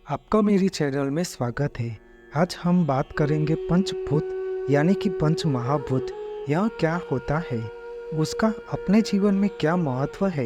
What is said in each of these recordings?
आपका मेरी चैनल में स्वागत है। आज हम बात करेंगे पंचभूत यानी कि पंच महाभूत। यह क्या होता है, उसका अपने जीवन में क्या महत्व है,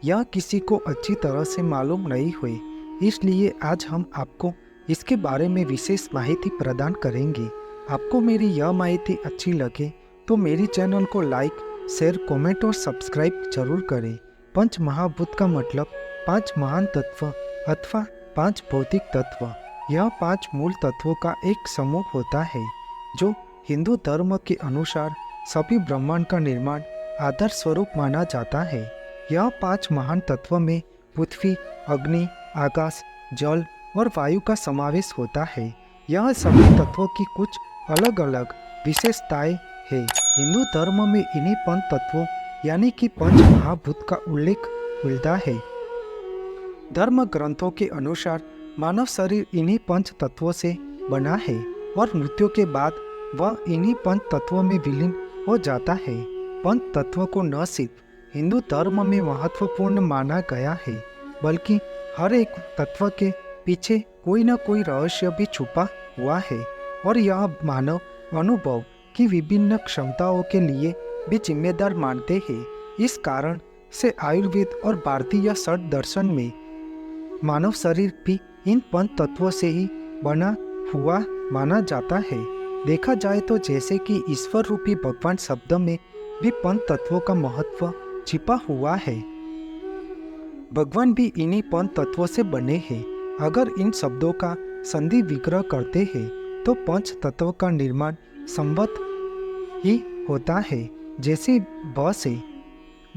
यह किसी को अच्छी तरह से मालूम नहीं हुई। इसलिए आज हम आपको इसके बारे में विशेष माहिती प्रदान करेंगे। आपको मेरी यह माहिती अच्छी लगे तो मेरी चैनल को लाइक, शेयर, कमेंट और सब्सक्राइब जरूर करें। पंच महाभूत का मतलब पांच महान तत्व अथवा पांच भौतिक तत्व। यह पांच मूल तत्वों का एक समूह होता है जो हिंदू धर्म के अनुसार सभी ब्रह्मांड का निर्माण आधार स्वरूप माना जाता है। यह पांच महान तत्व में पृथ्वी, अग्नि, आकाश, जल और वायु का समावेश होता है। यह सभी तत्वों की कुछ अलग अलग विशेषताएं हैं। हिंदू धर्म में इन्हीं पंच तत्वों यानी कि पंच महाभूत का उल्लेख मिलता है। धर्म ग्रंथों के अनुसार मानव शरीर इन्हीं पंच तत्वों से बना है और मृत्यु के बाद वह इन्हीं पंच तत्वों में विलीन हो जाता है। पंच तत्वों को न सिर्फ हिंदू धर्म में महत्वपूर्ण माना गया है, बल्कि हर एक तत्व के पीछे कोई न कोई रहस्य भी छुपा हुआ है और यह मानव अनुभव की विभिन्न क्षमताओं के लिए भी जिम्मेदार मानते हैं। इस कारण से आयुर्वेद और भारतीय शरद दर्शन में मानव शरीर भी इन पंच तत्वों से ही बना हुआ माना जाता है। देखा जाए तो जैसे कि ईश्वर रूपी भगवान शब्द में भी पंच तत्वों का महत्व छिपा हुआ है। भगवान भी इन्हीं पंच तत्वों से बने हैं। अगर इन शब्दों का संधि विग्रह करते हैं तो पंच तत्व का निर्माण संवत ही होता है। जैसे ब से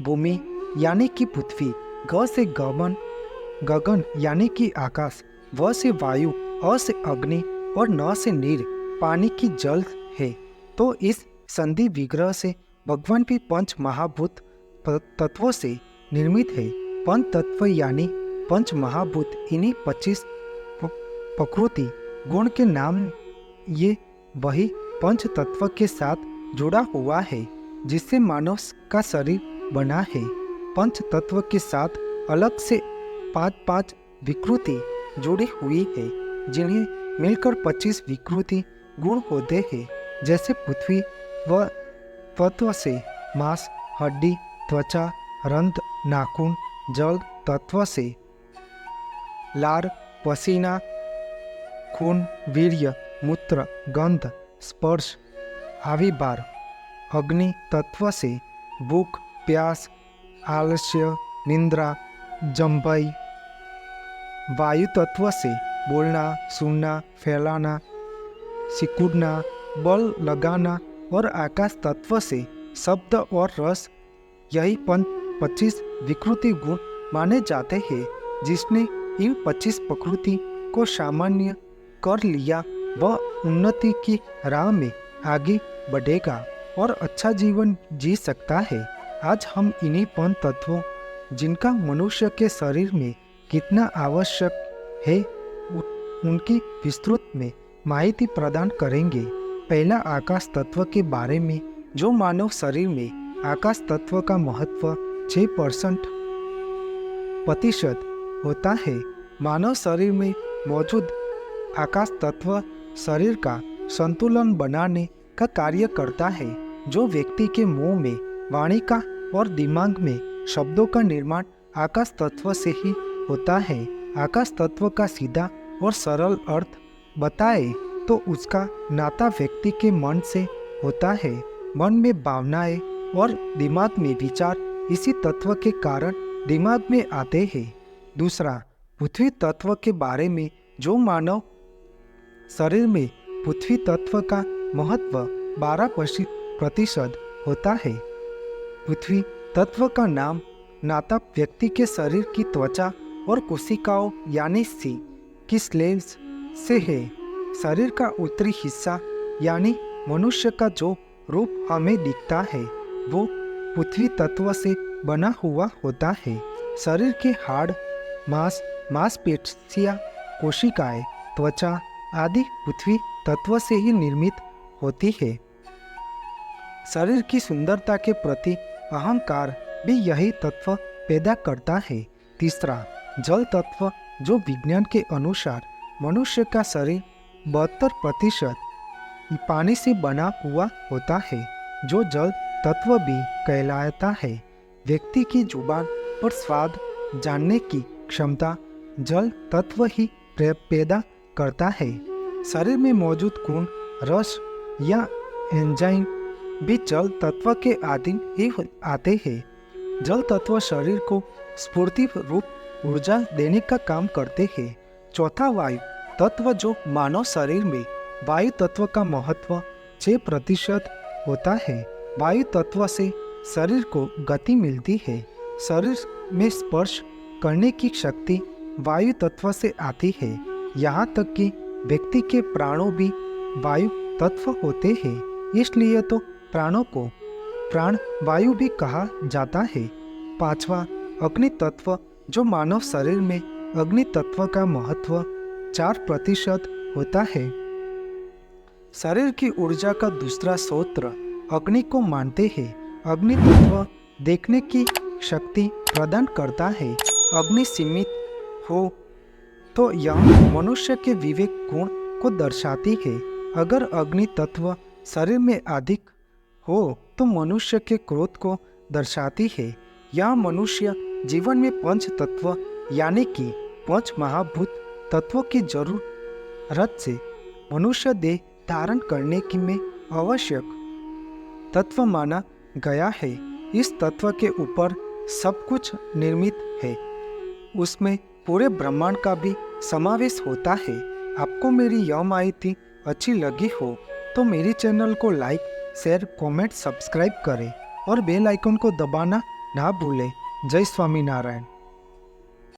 भूमि यानी कि पृथ्वी, ग से गगन यानी कि आकाश, व से वायु, अ से अग्नि और न से नीर पानी की जल है। तो इस संधि विग्रह से भगवान भी पंच महाभूत तत्वों से निर्मित है। पंच तत्व यानी पंच महाभूत इन्हीं 25 प्रकृति गुण के नाम। ये वही पंच तत्व के साथ जुड़ा हुआ है जिससे मानव का शरीर बना है। पंच तत्व के साथ अलग से पांच विकृति जुड़ी हुई है जिन्हें मिलकर 25 विकृति गुण होते हैं। जैसे पृथ्वी व तत्व से मांस, हड्डी, त्वचा, रंध्र, नाखून, जल तत्व से लार, पसीना, खून, वीर्य, मूत्र, गंध, स्पर्श, आविर्भाव, अग्नि तत्व से भूख, प्यास, आलस्य, निद्रा, जम्भई, वायु तत्व से बोलना, सुनना, फैलाना, सिकुड़ना, बल लगाना और आकाश तत्व से शब्द और रस। यही 25 विकृति गुण माने जाते हैं। जिसने इन 25 प्रकृति को सामान्य कर लिया वह उन्नति की राह में आगे बढ़ेगा और अच्छा जीवन जी सकता है। आज हम इन्हीं पंच तत्वों जिनका मनुष्य के शरीर में कितना आवश्यक है उनकी विस्तृत में माहिती प्रदान करेंगे। पहला आकाश तत्व के बारे में, जो मानव शरीर में आकाश तत्व का महत्व 6% होता है। मानव शरीर में मौजूद आकाश तत्व शरीर का संतुलन बनाने का कार्य करता है। जो व्यक्ति के मुंह में वाणी का और दिमाग में शब्दों का निर्माण आकाश तत्व से ही होता है। आकाश तत्व का सीधा और सरल अर्थ बताए तो उसका नाता व्यक्ति के मन से होता है। मन में भावनाएं और दिमाग में विचार इसी तत्व के कारण दिमाग में आते हैं। दूसरा, पृथ्वी तत्व के बारे में, जो मानव शरीर में पृथ्वी तत्व का महत्व 12% होता है। पृथ्वी तत्व का नाम नाता व्यक्ति के शरीर की त्वचा और कोशिकाओं यानी सी की स्लेव्स से है। शरीर का उत्तरी हिस्सा यानी मनुष्य का जो रूप हमें दिखता है वो पृथ्वी तत्व से बना हुआ होता है। शरीर के हाड़, मांसपेशियां, कोशिकाएं, त्वचा आदि पृथ्वी तत्व से ही निर्मित होती है। शरीर की सुंदरता के प्रति अहंकार भी यही तत्व पैदा करता है। तीसरा, जल तत्व, जो विज्ञान के अनुसार मनुष्य का शरीर 72% पानी से बना हुआ होता है, जो जल तत्व भी कहलाता है। व्यक्ति की जुबान पर स्वाद जानने की क्षमता जल तत्व ही पैदा करता है। शरीर में मौजूद खून, रस या एंजाइम भी जल तत्व के अधीन ही आते हैं। जल तत्व शरीर को स्फूर्ति रूप ऊर्जा देने का काम करते हैं। चौथा, वायु तत्व, जो मानव शरीर में वायु तत्व का महत्व 6% होता है। वायु तत्व से शरीर को गति मिलती है। शरीर में स्पर्श करने की शक्ति वायु तत्व से आती है। यहाँ तक कि व्यक्ति के प्राणों भी वायु तत्व होते हैं, इसलिए तो प्राणों को प्राण वायु भी कहा जाता है। पांचवा, अग्नि तत्व, जो मानव शरीर में अग्नि तत्व का महत्व 4% होता है। शरीर की ऊर्जा का दूसरा स्रोत अग्नि को मानते हैं। अग्नि तत्व देखने की शक्ति प्रदान करता है। अग्नि सीमित हो तो यह मनुष्य के विवेक गुण को दर्शाती है। अगर अग्नि तत्व शरीर में अधिक हो तो मनुष्य के क्रोध को दर्शाती है। यह मनुष्य जीवन में पंच तत्व यानी कि 5 महाभूत तत्वों की जरूरत से मनुष्य देह धारण करने की में आवश्यक तत्व माना गया है। इस तत्व के ऊपर सब कुछ निर्मित है, उसमें पूरे ब्रह्मांड का भी समावेश होता है। आपको मेरी यह माहिती अच्छी लगी हो तो मेरे चैनल को लाइक, शेयर, कमेंट, सब्सक्राइब करें और बेल आइकन को दबाना ना भूलें। जय स्वामीनारायण।